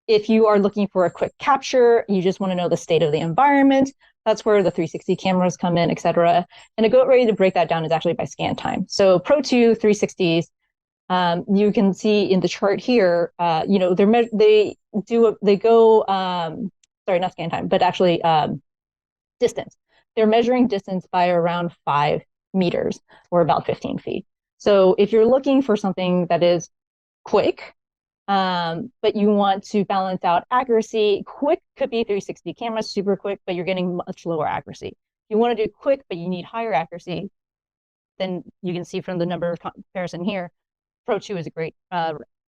If you are looking for a quick capture, you just want to know the state of the environment, that's where the 360 cameras come in, et cetera. And a good way to break that down is actually by scan time. So Pro 2 360s, you can see in the chart here, they go, sorry, not scan time, but actually distance. They're measuring distance by around 5 meters or about 15 feet. So if you're looking for something that is quick, but you want to balance out accuracy, quick could be 360 cameras, super quick, but you're getting much lower accuracy. If you want to do quick, but you need higher accuracy, then you can see from the number of comparison here, Pro 2 is a great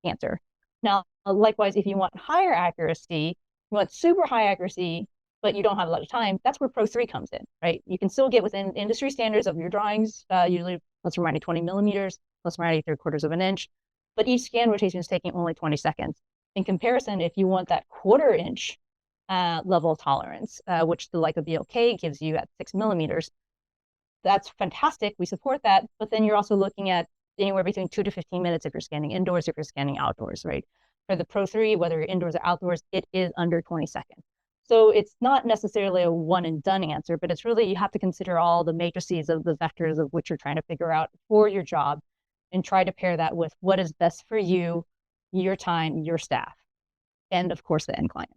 answer. Now, likewise, if you want higher accuracy, you want super high accuracy, but you don't have a lot of time, that's where Pro 3 comes in, right? You can still get within industry standards of your drawings, usually plus or minus 20 millimeters, plus or minus 3/4 of an inch, but each scan rotation is taking only 20 seconds. In comparison, if you want that 1/4 inch level of tolerance, which the Leica BLK gives you at 6 millimeters, that's fantastic. We support that. But then you're also looking at anywhere between 2 to 15 minutes if you're scanning indoors, if you're scanning outdoors, right? For the Pro 3, whether you're indoors or outdoors, it is under 20 seconds. So it's not necessarily a one and done answer, but it's really, you have to consider all the matrices of the vectors of which you're trying to figure out for your job and try to pair that with what is best for you, your time, your staff, and of course the end client.